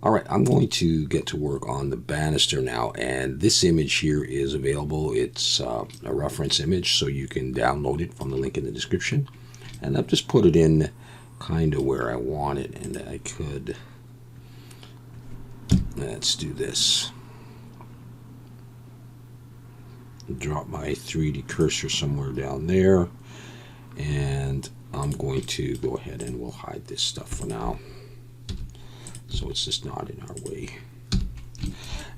All right, I'm going to get to work on the banister now, and this image here is available. It's a reference image, so you can download it from the link in the description. And I've just put it in kind of where I want it, and I could, let's do this. Drop my 3D cursor somewhere down there, and I'm going to go ahead and we'll hide this stuff for now, so it's just not in our way.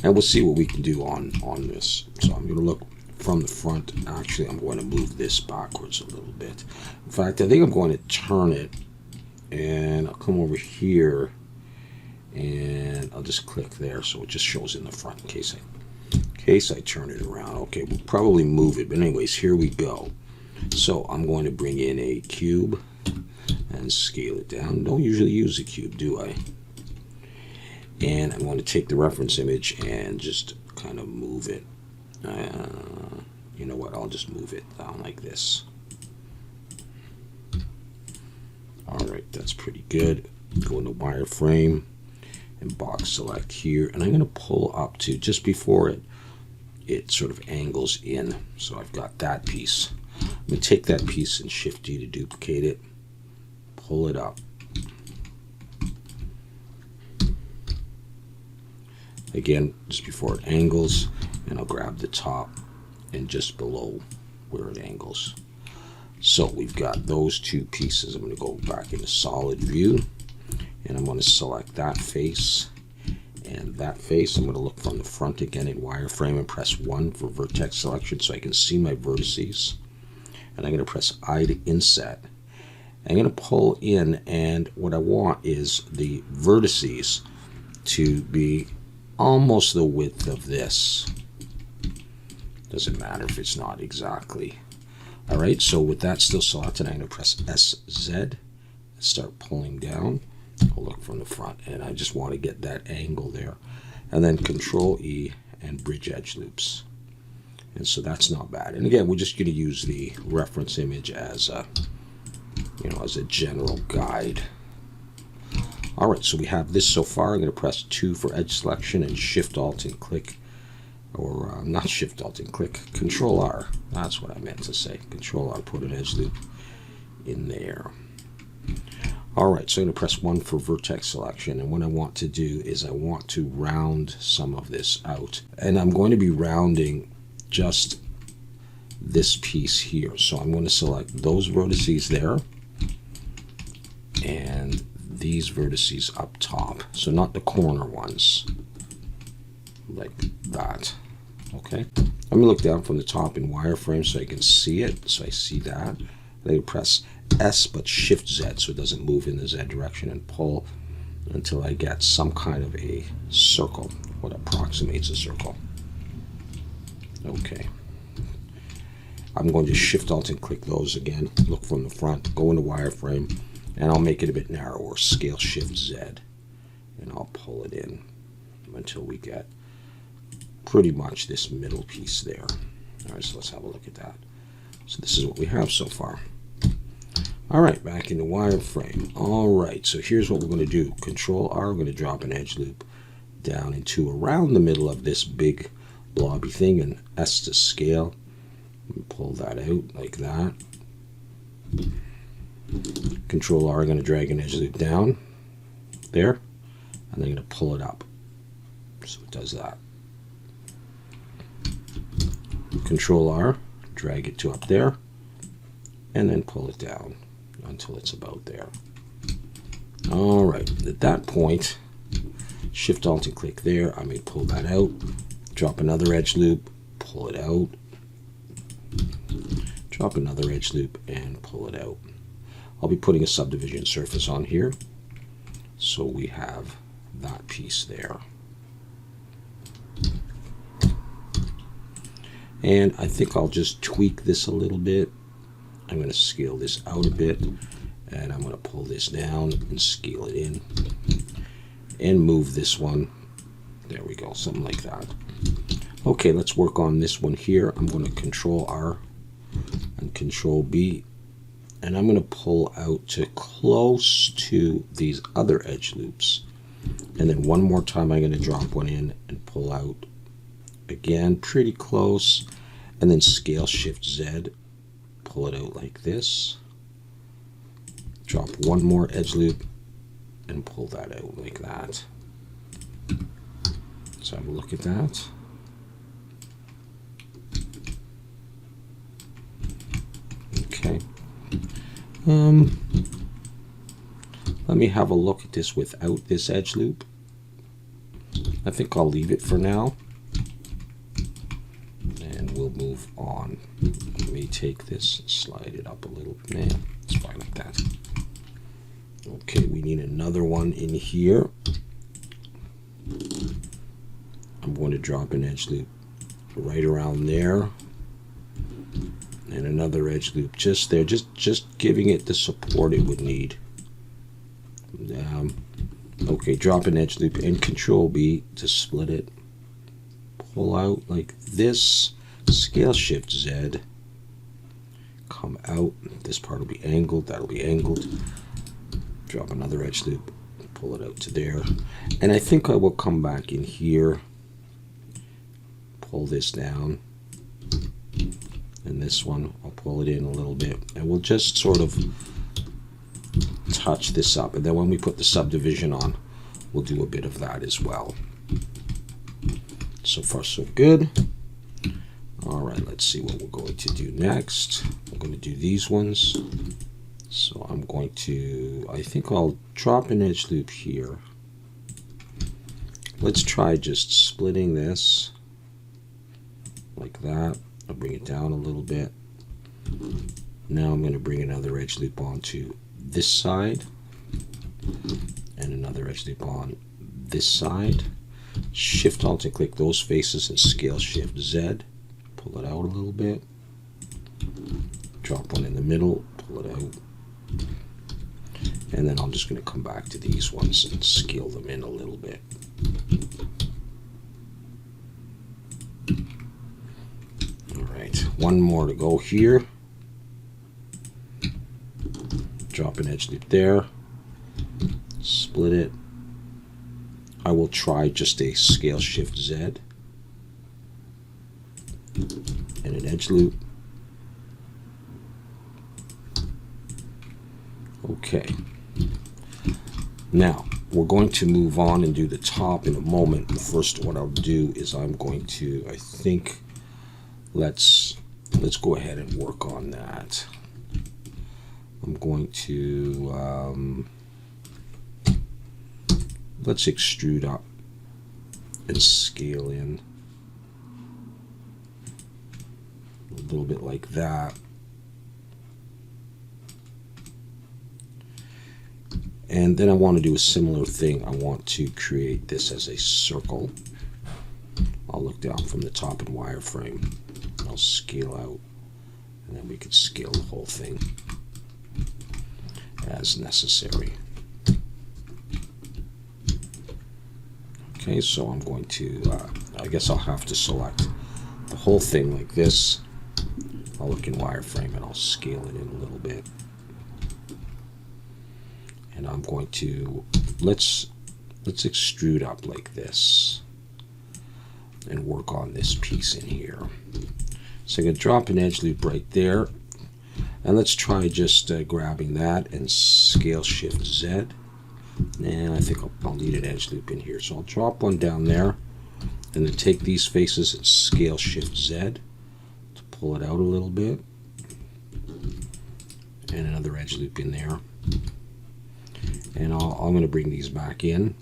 And we'll see what we can do on this. So I'm going to look from the front. Actually, I'm going to move this backwards a little bit. In fact, I think I'm going to turn it, and I'll come over here, and I'll just click there so it just shows in the front in case I turn it around. Okay, we'll probably move it, but anyways, here we go. So I'm going to bring in a cube and scale it down. Don't usually use a cube, do I? And I'm going to take the reference image and just kind of move it. You know what? I'll just move it down like this. All right, that's pretty good. Go into wireframe and box select here, and I'm going to pull up to just before it sort of angles in. So I've got that piece. I'm going to take that piece and Shift D to duplicate it, pull it up. Again, just before it angles, and I'll grab the top and just below where it angles. So we've got those two pieces. I'm going to go back into solid view, and I'm going to select that face and that face. I'm going to look from the front again in wireframe and press 1 for vertex selection so I can see my vertices. And I'm going to press I to inset. I'm going to pull in, and what I want is the vertices to be almost the width of this. Doesn't matter if it's not exactly. All right, so with that still selected, I'm going to press SZ and start pulling down. I'll look from the front, and I just want to get that angle there. And then Control E and bridge edge loops. And so that's not bad. And again, we're just going to use the reference image as a, as a general guide. All right, so we have this so far. I'm going to press 2 for edge selection and Shift Alt and click, or not Shift Alt and click, Control R. That's what I meant to say. Control R, put an edge loop in there. All right, so I'm going to press 1 for vertex selection, and what I want to do is I want to round some of this out, and I'm going to be rounding just this piece here. So I'm going to select those vertices there and these vertices up top, so not the corner ones, like that. Okay, let me look down from the top in wireframe so I can see it. So I see that. I press S but Shift Z so it doesn't move in the Z direction, and pull until I get some kind of a circle, what approximates a circle. Okay, I'm going to Shift Alt and click those again, look from the front, go into wireframe, and I'll make it a bit narrower, scale Shift Z, and I'll pull it in until we get pretty much this middle piece there. All right, so let's have a look at that. So this is what we have so far. All right, back into wireframe. All right, so here's what we're going to do. Control R, we're going to drop an edge loop down into around the middle of this big blobby thing, and S to scale. Pull that out like that. Control R, I'm going to drag an edge loop down there, and then I'm going to pull it up. So it does that. Control R, drag it to up there, and then pull it down until it's about there. All right, at that point, Shift Alt and click there. I may pull that out, drop another edge loop, pull it out, drop another edge loop, and pull it out. I'll be putting a subdivision surface on here, so we have that piece there. And I think I'll just tweak this a little bit. I'm going to scale this out a bit, and I'm going to pull this down and scale it in and move this one. There we go, something like that. Okay, let's work on this one here. I'm going to Control R and Control B, and I'm going to pull out to close to these other edge loops. And then one more time I'm going to drop one in and pull out again, pretty close, and then scale Shift Z, pull it out like this, drop one more edge loop and pull that out like that. So have a look at that. Okay. Let me have a look at this without this edge loop. I think I'll leave it for now. And we'll move on. Let me take this, slide it up a little. Yeah, it's fine like that. Okay, we need another one in here. I'm going to drop an edge loop right around there. And another edge loop just there, just giving it the support it would need. Okay, drop an edge loop and Control B to split it. Pull out like this, scale Shift Z, come out. This part will be angled, that'll be angled. Drop another edge loop, pull it out to there. And I think I will come back in here, pull this down. And this one, I'll pull it in a little bit, and we'll just sort of touch this up. And then when we put the subdivision on, we'll do a bit of that as well. So far, so good. All right, let's see what we're going to do next. I'm going to do these ones. So I'm going to, I think I'll drop an edge loop here. Let's try just splitting this like that. I'll bring it down a little bit. Now I'm going to bring another edge loop onto this side and another edge loop on this side. Shift Alt and click those faces and scale Shift Z. Pull it out a little bit. Drop one in the middle, pull it out. And then I'm just going to come back to these ones and scale them in a little bit. One more to go here. Drop an edge loop there. Split it. I will try just a scale Shift Z. And an edge loop. Okay. Now, we're going to move on and do the top in a moment. First, what I'll do is I'm going to, I think, let's go ahead and work on that. I'm going to let's extrude up and scale in a little bit like that. And then I want to do a similar thing. I want to create this as a circle. I'll look down from the top and wireframe. I'll scale out, and then we can scale the whole thing as necessary. Okay, so I'm going to, I guess I'll have to select the whole thing like this. I'll look in wireframe and I'll scale it in a little bit. And I'm going to, let's extrude up like this and work on this piece in here. So I'm going to drop an edge loop right there, and let's try just grabbing that and scale Shift Z. And I think I'll need an edge loop in here, so I'll drop one down there, and then take these faces and scale Shift Z to pull it out a little bit, and another edge loop in there. And I'm going to bring these back in.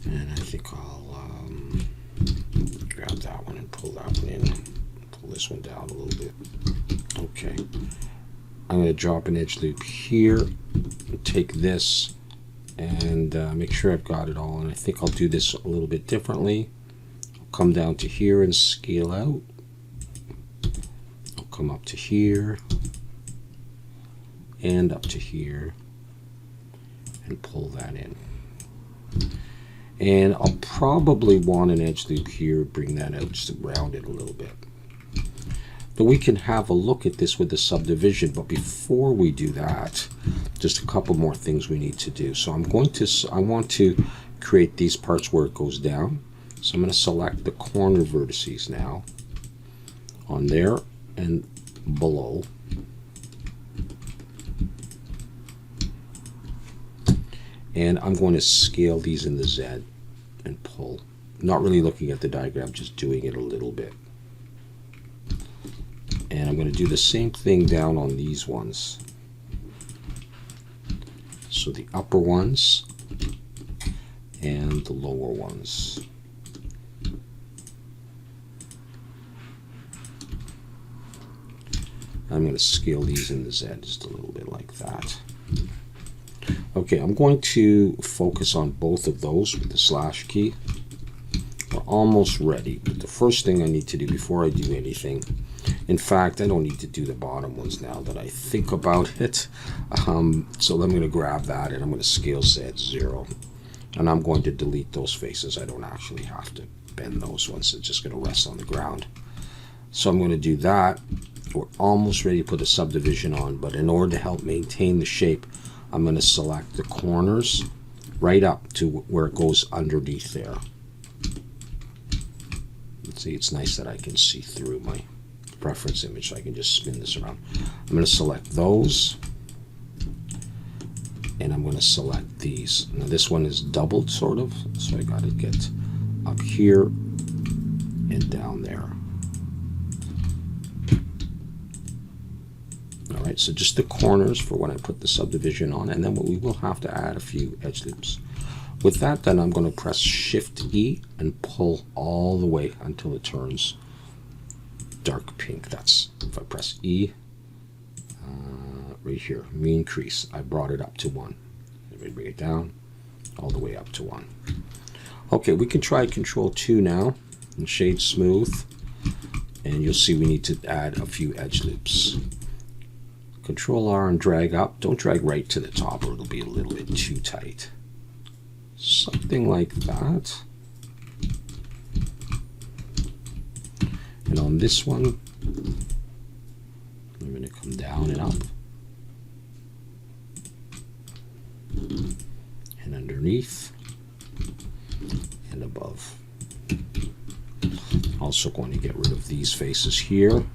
And I think I'll grab that one and pull that one in. Pull this one down a little bit. Okay. I'm going to drop an edge loop here. Take this and make sure I've got it all. And I think I'll do this a little bit differently. I'll come down to here and scale out. I'll come up to here and up to here and pull that in. And I'll probably want an edge loop here, bring that out just to round it a little bit. But we can have a look at this with the subdivision. But before we do that, just a couple more things we need to do. So I want to create these parts where it goes down. So I'm going to select the corner vertices now on there and below. And I'm going to scale these in the Z and pull. Not really looking at the diagram, just doing it a little bit. And I'm going to do the same thing down on these ones. So the upper ones and the lower ones. I'm going to scale these in the Z just a little bit like that. Okay, I'm going to focus on both of those with the slash key. We're almost ready, but the first thing I need to do before I do anything, in fact, I don't need to do the bottom ones now that I think about it. So I'm going to grab that and I'm going to scale Z 0. And I'm going to delete those faces. I don't actually have to bend those ones. It's just going to rest on the ground. So I'm going to do that. We're almost ready to put a subdivision on, but in order to help maintain the shape, I'm going to select the corners right up to where it goes underneath there. Let's see, it's nice that I can see through my reference image, so I can just spin this around. I'm going to select those, and I'm going to select these. Now this one is doubled sort of, so I got to get up here and down there. Alright, so just the corners for when I put the subdivision on, and then we will have to add a few edge loops. With that, then I'm going to press Shift E and pull all the way until it turns dark pink. That's if I press E right here, mean crease. I brought it up to 1. Let me bring it down all the way up to 1. Okay, we can try Control 2 now and shade smooth, and you'll see we need to add a few edge loops. Control R and drag up. Don't drag right to the top or it'll be a little bit too tight. Something like that. And on this one, I'm going to come down and up. And underneath. And above. Also going to get rid of these faces here.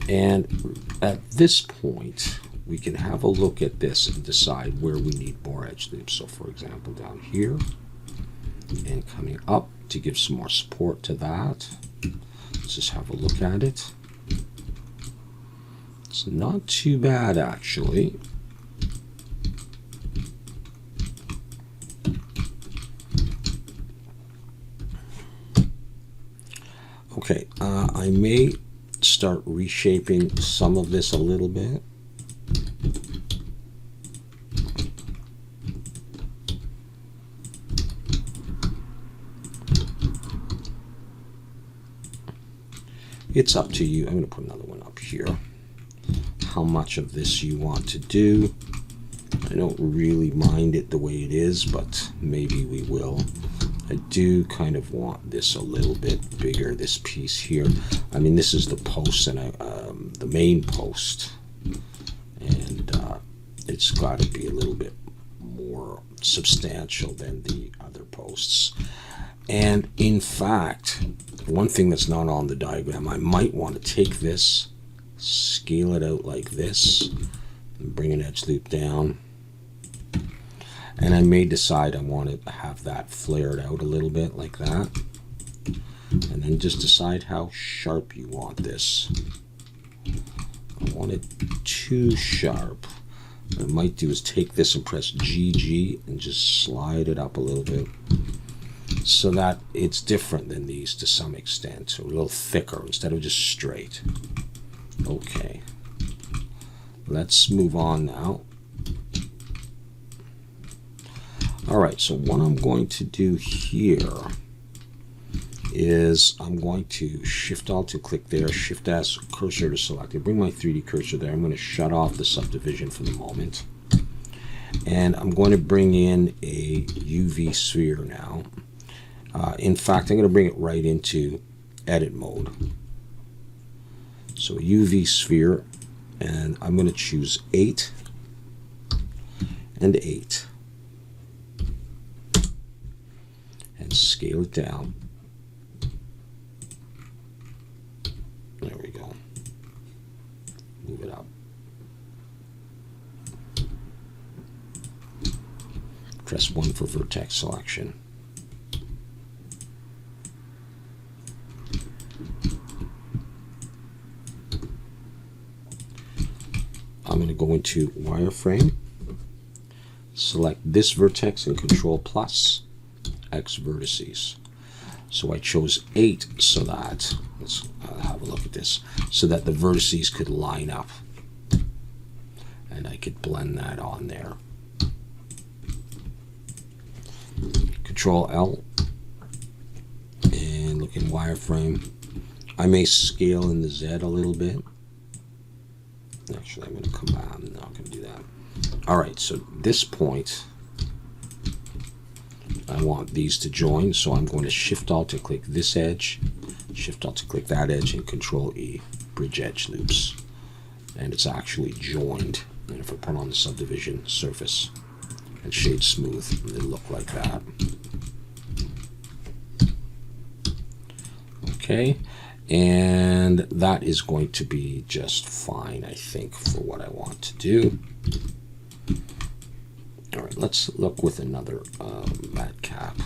And at this point, we can have a look at this and decide where we need more edge loops. So for example, down here and coming up to give some more support to that. Let's just have a look at it. It's not too bad, actually. Okay, I may start reshaping some of this a little bit. It's up to you. I'm going to put another one up here. How much of this you want to do. I don't really mind it the way it is, but maybe we will. I do kind of want this a little bit bigger, this piece here. I mean, this is the post and the main post, and it's got to be a little bit more substantial than the other posts. And in fact, one thing that's not on the diagram, I might want to take this, scale it out like this, and bring an edge loop down. And I may decide I want to have that flared out a little bit like that. And then just decide how sharp you want this. I want it too sharp. What I might do is take this and press GG and just slide it up a little bit so that it's different than these to some extent. So a little thicker instead of just straight. Okay. Let's move on now. Alright, so what I'm going to do here is I'm going to Shift Alt to click there, Shift S cursor to select it, bring my 3D cursor there. I'm going to shut off the subdivision for the moment. And I'm going to bring in a UV sphere now. In fact, I'm going to bring it right into edit mode. So a UV sphere, and I'm going to choose 8 and 8 and scale it down. There we go. Move it up. Press 1 for vertex selection. I'm going to go into wireframe, select this vertex and Control plus X vertices. So I chose 8 so that, let's have a look at this, so that the vertices could line up. And I could blend that on there. Control L and look in wireframe. I may scale in the Z a little bit. Actually, I'm going to come back. I'm not going to do that. All right, so this point, I want these to join, so I'm going to Shift-Alt to click this edge, Shift-Alt to click that edge, and Control-E, bridge edge loops. And it's actually joined. And if I put on the subdivision surface and shade smooth, it'll look like that. Okay, and that is going to be just fine, I think, for what I want to do. All right, let's look with another matte cap.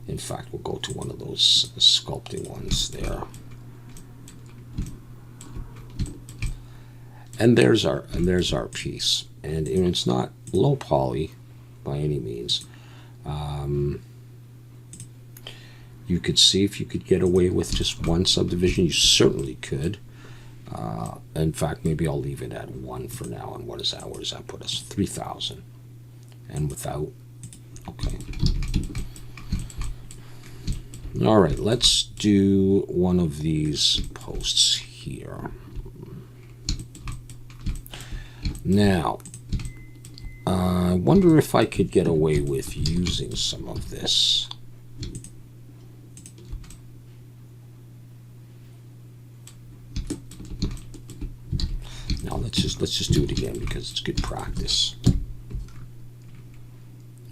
In fact, we'll go to one of those sculpting ones there. And there's our piece, and it's not low poly by any means. You could see if you could get away with just one subdivision. You certainly could. In fact, maybe I'll leave it at 1 for now. And what is that? Where does that put us? 3,000. And without. Okay. All right. Let's do one of these posts here. Now, I wonder if I could get away with using some of this. Now let's just do it again because it's good practice.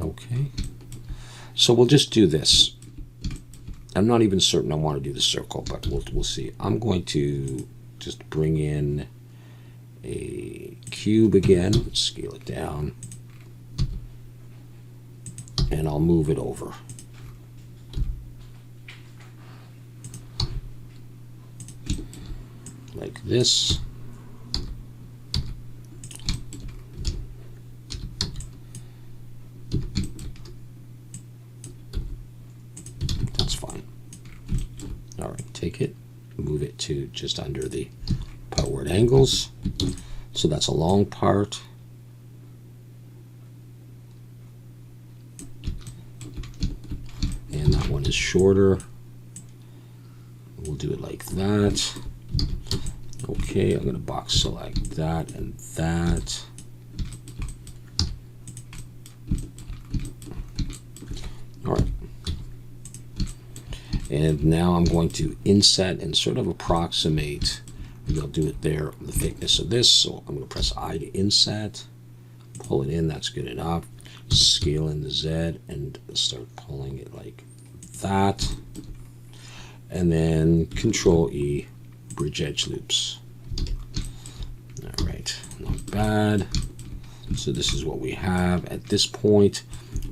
Okay. So we'll just do this. I'm not even certain I want to do the circle, but we'll see. I'm going to just bring in a cube again, scale it down, and I'll move it over. Like this. That's fine. All right, take it, move it to just under the outward angles. So that's a long part. And that one is shorter. We'll do it like that. Okay, I'm going to box select that and that. All right. And now I'm going to inset and sort of approximate. Maybe I'll do it there, the thickness of this. So I'm going to press I to inset, pull it in, that's good enough. Scale in the Z and start pulling it like that. And then Control E, bridge edge loops. All right, not bad. So this is what we have. At this point,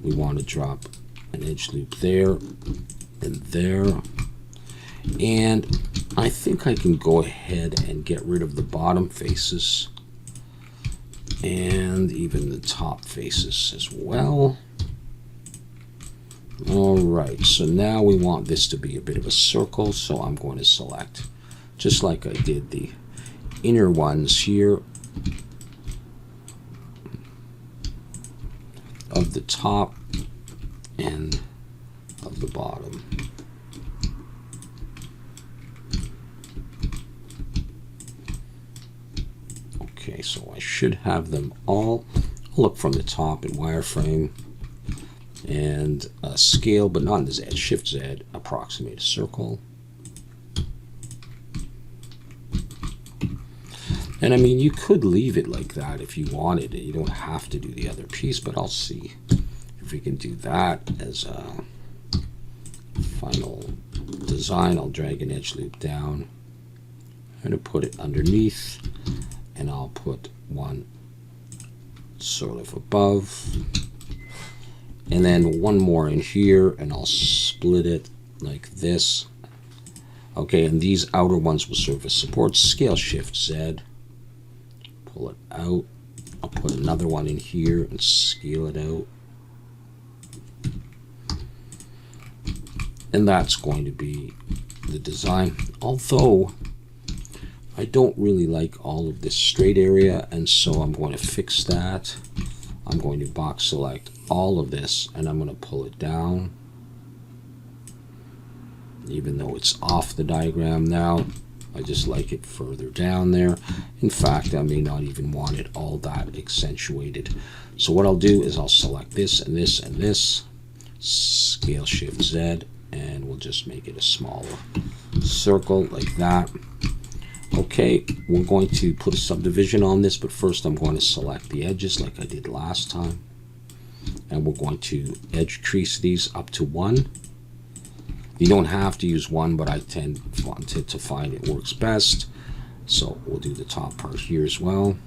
we want to drop an edge loop there and there. And I think I can go ahead and get rid of the bottom faces and even the top faces as well. All right, so now we want this to be a bit of a circle, so I'm going to select, just like I did the inner ones here, of the top and of the bottom. Okay, so I should have them all I'll look from the top in wireframe and scale, but not on the Z. Shift Z, approximate a circle. And I mean, you could leave it like that if you wanted it. You don't have to do the other piece, but I'll see if we can do that as a final design. I'll drag an edge loop down. I'm going to put it underneath, and I'll put one sort of above, and then one more in here, and I'll split it like this. Okay, and these outer ones will serve as support. Scale Shift Z, pull it out. I'll put another one in here and scale it out. And that's going to be the design. Although I don't really like all of this straight area, and so I'm going to fix that. I'm going to box select all of this, and I'm going to pull it down. Even though it's off the diagram now, I just like it further down there. In fact, I may not even want it all that accentuated. So what I'll do is I'll select this and this and this, scale Shift Z, and we'll just make it a smaller circle like that. Okay, we're going to put a subdivision on this, but first I'm going to select the edges like I did last time. And we're going to edge crease these up to 1. You don't have to use 1, but I tend to find it works best. So we'll do the top part here as well.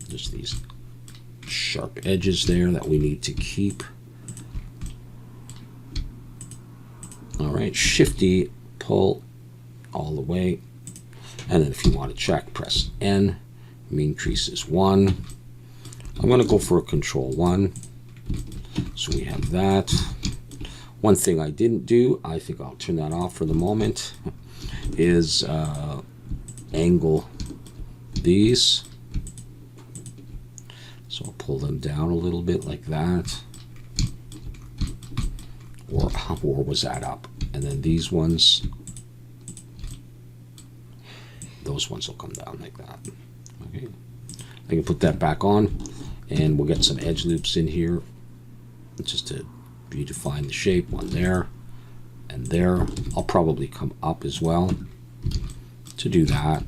Just these sharp edges there that we need to keep. All right, Shift-D, pull all the way. And then if you want to check, press N. Mean crease is 1. I'm going to go for a Control 1. So we have that. One thing I didn't do, I think I'll turn that off for the moment, is angle these. So I'll pull them down a little bit like that. Or was that up? And then these ones, those ones will come down like that. Okay, I can put that back on, and we'll get some edge loops in here just to beautify the shape. One there and there. I'll probably come up as well to do that.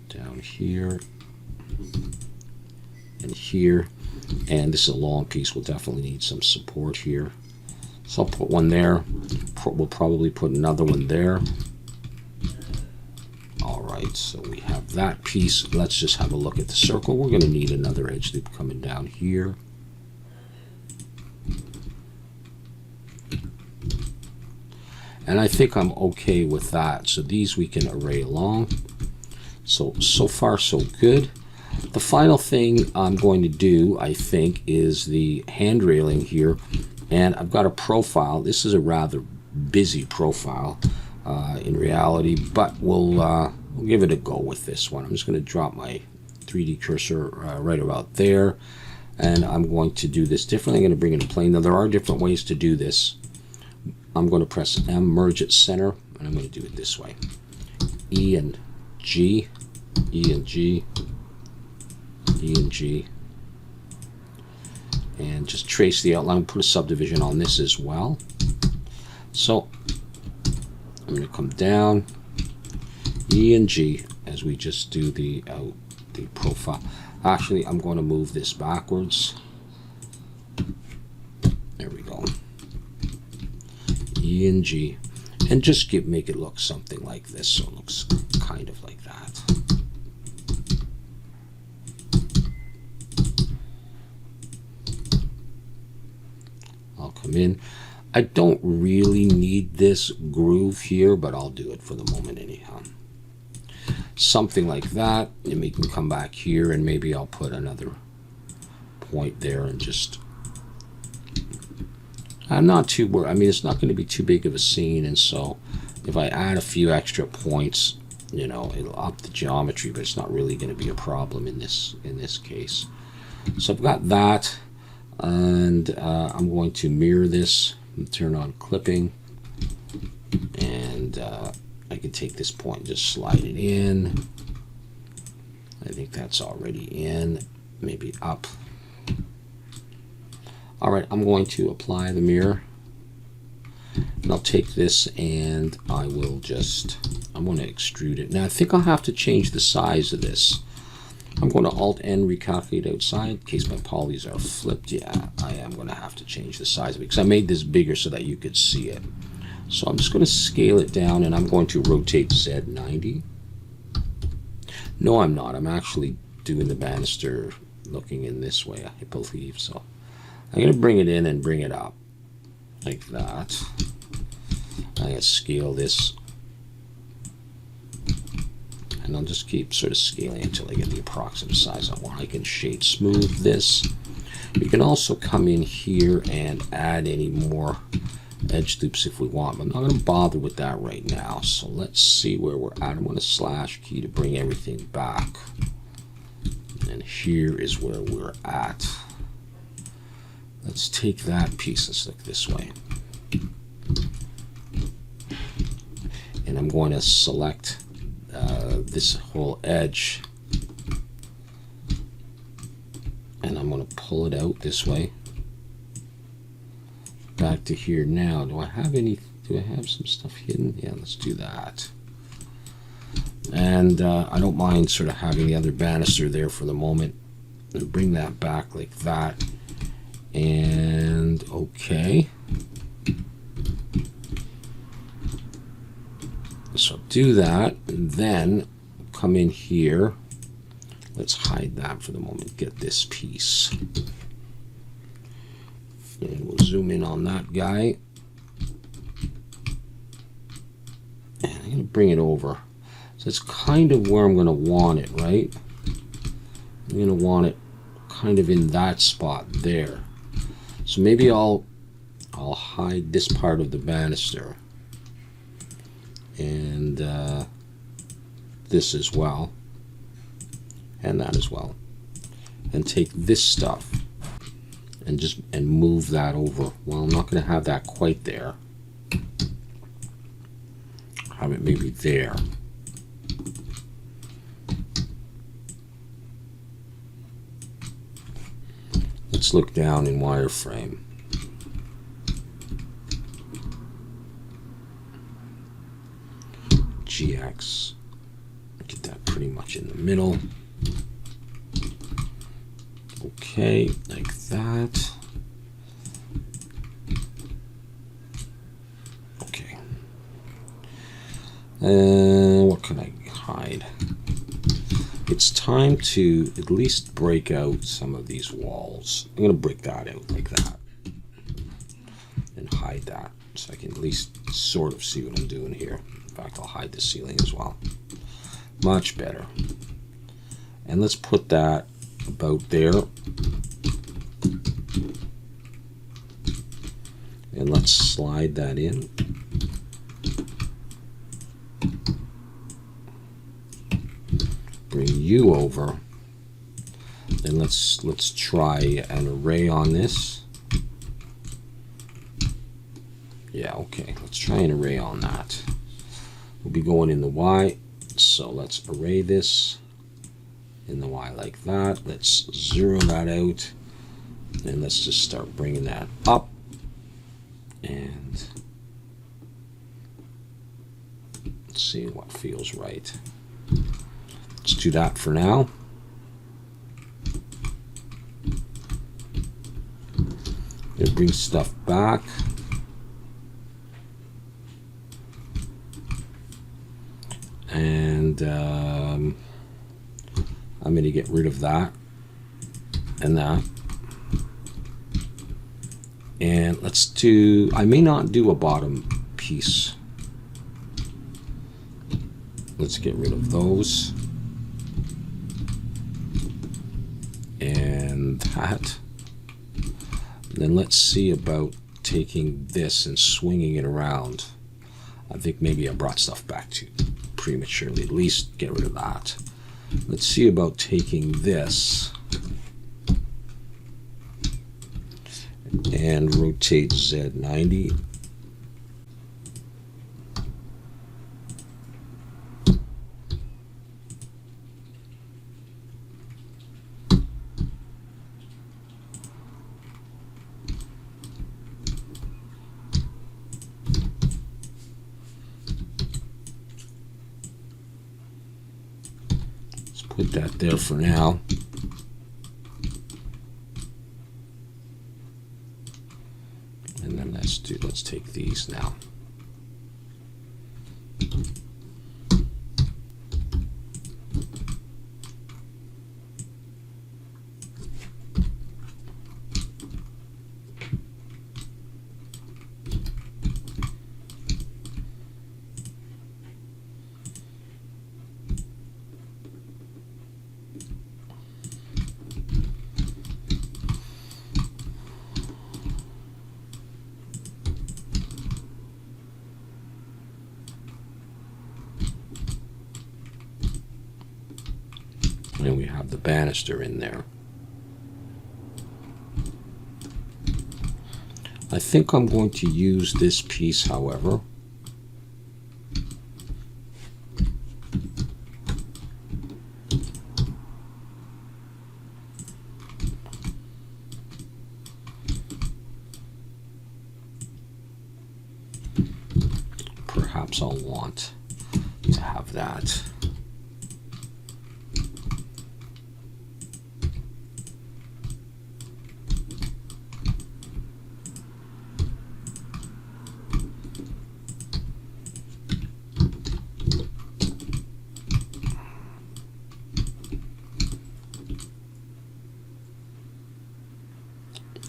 Down here and here. And this is a long piece. We'll definitely need some support here. So I'll put one there. We'll probably put another one there. All right, so we have that piece. Let's just have a look at the circle. We're going to need another edge loop coming down here. And I think I'm okay with that. So these we can array along. So far so good. The final thing I'm going to do, I think, is the hand railing here. And I've got a profile. This is a rather busy profile in reality, but we'll give it a go with this one. I'm just going to drop my 3D cursor right about there, and I'm going to do this differently. I'm going to bring in a plane. Now there are different ways to do this. I'm going to press M, merge at center, and I'm going to do it this way. E and G, E and G, E and G, and just trace the outline. Put a subdivision on this as well. So I'm going to come down, E and G, as we just do the profile. Actually, I'm going to move this backwards. There we go. E and G, and just make it look something like this, so it looks kind of like that. I'll come in. I don't really need this groove here, but I'll do it for the moment anyhow. Something like that, and we can come back here, and maybe I'll put another point there and just... I'm not too worried. I mean, it's not going to be too big of a scene, and so if I add a few extra points, you know, it'll up the geometry, but it's not really going to be a problem in this case. So I've got that, and I'm going to mirror this and turn on clipping, and I can take this point and just slide it in. I think that's already in, maybe up. All right, I'm going to apply the mirror. And I'll take this and I will just, I'm going to extrude it. Now I think I'll have to change the size of this. I'm going to Alt-N recalculate outside in case my polys are flipped. Yeah, I am going to have to change the size of it because I made this bigger so that you could see it. So I'm just going to scale it down and I'm going to rotate Z90. No, I'm not. I'm actually doing the Bannister looking in this way, I believe. So I'm going to bring it in and bring it up like that. I'm going to scale this. And I'll just keep sort of scaling until I get the approximate size I want. I can shade smooth this. You can also come in here and add any more edge loops if we want, but I'm not going to bother with that right now. So let's see where we're at. I'm going to slash key to bring everything back. And here is where we're at. Let's take that piece. Let's look this way. And I'm going to select this whole edge. And I'm going to pull it out this way. Back to here now. Do I have some stuff hidden? Yeah, let's do that. And I don't mind sort of having the other banister there for the moment. And bring that back like that. And okay. So do that, and then come in here. Let's hide that for the moment. Get this piece. And we'll zoom in on that guy. And I'm going to bring it over. So it's kind of where I'm going to want it, right? I'm going to want it kind of in that spot there. So maybe I'll hide this part of the banister. And this as well. And that as well. And take this stuff and move that over. Well, I'm not going to have that quite there. Have it maybe there. Let's look down in wireframe. GX. Get that pretty much in the middle. Okay, like that. Okay. What can I hide? It's time to at least break out some of these walls. I'm going to break that out like that. And hide that so I can at least sort of see what I'm doing here. In fact, I'll hide the ceiling as well. Much better. And let's put that about there. And let's slide that in. Bring you over. And let's try an array on this. Yeah, okay. Let's try an array on that. We'll be going in the Y. So let's array this in the Y like that. Let's zero that out. And let's just start bringing that up. And let's see what feels right. Let's do that for now. It brings stuff back. And I'm going to get rid of that and that. And let's do, I may not do a bottom piece. Let's get rid of those. And that. And then let's see about taking this and swinging it around. I think maybe I brought stuff back too prematurely. At least get rid of that. Let's see about taking this and rotate Z90. put that there for now. And then let's take these now. And we have the banister in there. I think I'm going to use this piece, however. Perhaps I'll want to have that.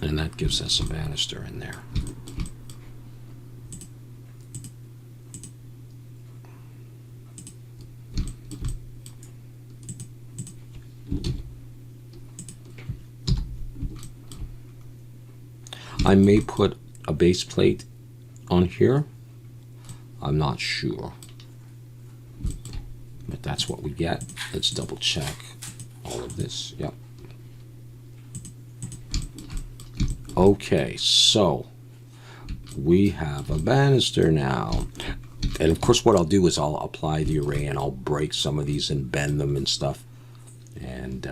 And that gives us a banister in there. I may put a base plate on here. I'm not sure. But that's what we get. Let's double check all of this. Yep. Okay, so we have a banister now. And of course what I'll do is I'll apply the array and I'll break some of these and bend them and stuff. And,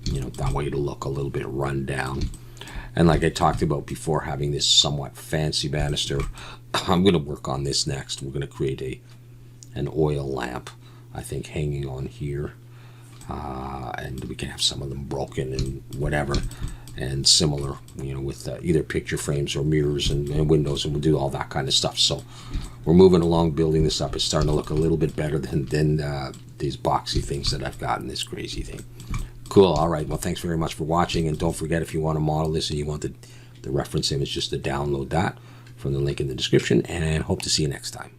you know, that way it'll look a little bit run down. And like I talked about before, having this somewhat fancy banister, I'm going to work on this next. We're going to create an oil lamp, I think, hanging on here. And we can have some of them broken and whatever. And similar, you know, with either picture frames or mirrors and windows, and we'll do all that kind of stuff. So we're moving along, building this up. It's starting to look a little bit better than these boxy things that I've got in this crazy thing. Cool. All right. Well, thanks very much for watching. And don't forget, if you want to model this and you want the reference image, just to download that from the link in the description. And hope to see you next time.